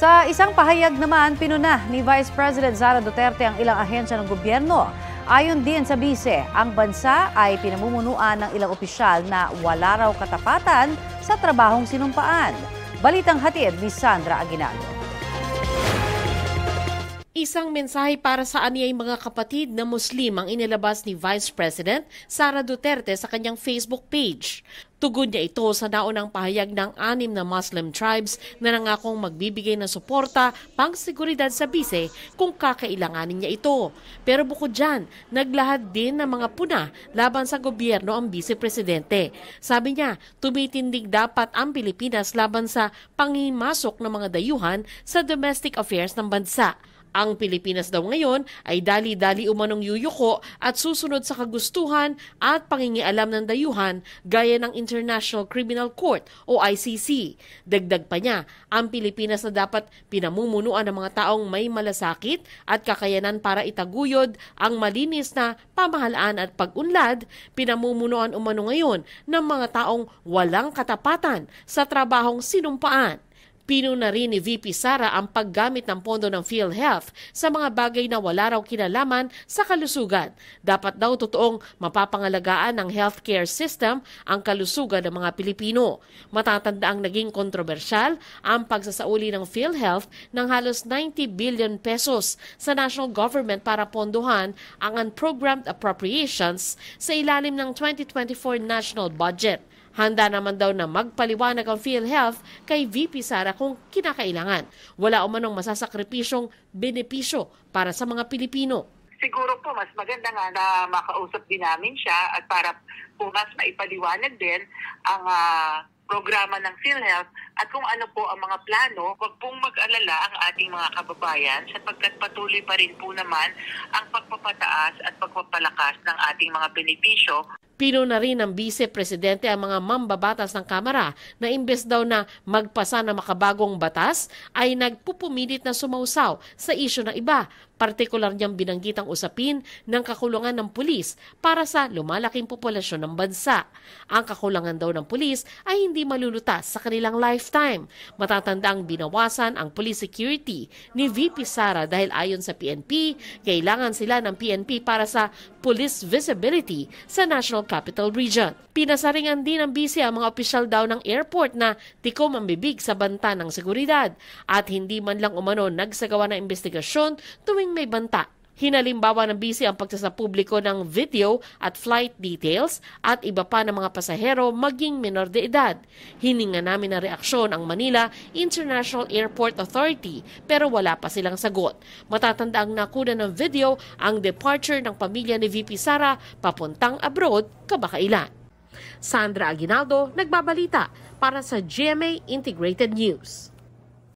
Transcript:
Sa isang pahayag naman, pinuna ni Vice President Sara Duterte ang ilang ahensya ng gobyerno. Ayon din sa bise, ang bansa ay pinamumunuan ng ilang opisyal na wala raw katapatan sa trabahong sinumpaan. Balitang hatid ni Sandra Aguinaldo. Isang mensahe para sa aniyay mga kapatid na Muslim ang inilabas ni Vice President Sara Duterte sa kanyang Facebook page. Tugon niya ito sa naunang pahayag ng 6 na Muslim tribes na nangakong magbibigay ng suporta pang-seguridad sa bise kung kakailanganin niya ito. Pero bukod dyan, naglahad din ng mga puna laban sa gobyerno ang Vice-Presidente. Sabi niya, tumitindig dapat ang Pilipinas laban sa pangimasok ng mga dayuhan sa domestic affairs ng bansa. Ang Pilipinas daw ngayon ay dali-dali umanong yuyuko at susunod sa kagustuhan at pangingialam ng dayuhan gaya ng International Criminal Court o ICC. Dagdag pa niya, ang Pilipinas na dapat pinamumunuan ng mga taong may malasakit at kakayanan para itaguyod ang malinis na pamahalaan at pag-unlad, pinamumunuan umano ngayon ng mga taong walang katapatan sa trabahong sinumpaan. Pinuna rin ni VP Sara ang paggamit ng pondo ng PhilHealth sa mga bagay na wala raw kinalaman sa kalusugan. Dapat daw totoong mapapangalagaan ng healthcare system ang kalusugan ng mga Pilipino. Matatanda ang naging kontrobersyal ang pagsasauli ng PhilHealth ng halos 90 billion pesos sa national government para pondohan ang unprogrammed appropriations sa ilalim ng 2024 national budget. Handa naman daw na magpaliwanag ang PhilHealth kay VP Sara kung kinakailangan. Wala umanong masasakripisyong benepisyo para sa mga Pilipino. Siguro po mas maganda nga na makausap din namin siya at para po mas maipaliwanag din ang programa ng PhilHealth at kung ano po ang mga plano. Huwag pong mag-alala ang ating mga kababayan sapagkat patuloy pa rin po naman ang pagpapataas at pagpapalakas ng ating mga benepisyo. Pinuna rin ng Vice-Presidente ang mga mambabatas ng Kamara na imbes daw na magpasa ng makabagong batas ay nagpupumilit na sumausaw sa isyu ng iba. Partikular niyang binanggit ang usapin ng kakulangan ng pulis para sa lumalaking populasyon ng bansa. Ang kakulangan daw ng pulis ay hindi malulutas sa kanilang lifetime. Matatanda ang binawasan ang police security ni VP Sara dahil ayon sa PNP, kailangan sila ng PNP para sa police visibility sa National Capital Region. Pinasaringan din ng bise ang mga opisyal daw ng airport na tikom ang bibig sa banta ng seguridad at hindi man lang umano nagsagawa ng investigasyon tuwing may banta. Hinalimbawa ng bise ang pagsasapubliko ng video at flight details at iba pa ng mga pasahero maging menor de edad. Hininga namin na reaksyon ang Manila International Airport Authority pero wala pa silang sagot. Matatanda ang nakuna ng video ang departure ng pamilya ni VP Sara papuntang abroad kabakailan. Sandra Aguinaldo, nagbabalita para sa GMA Integrated News.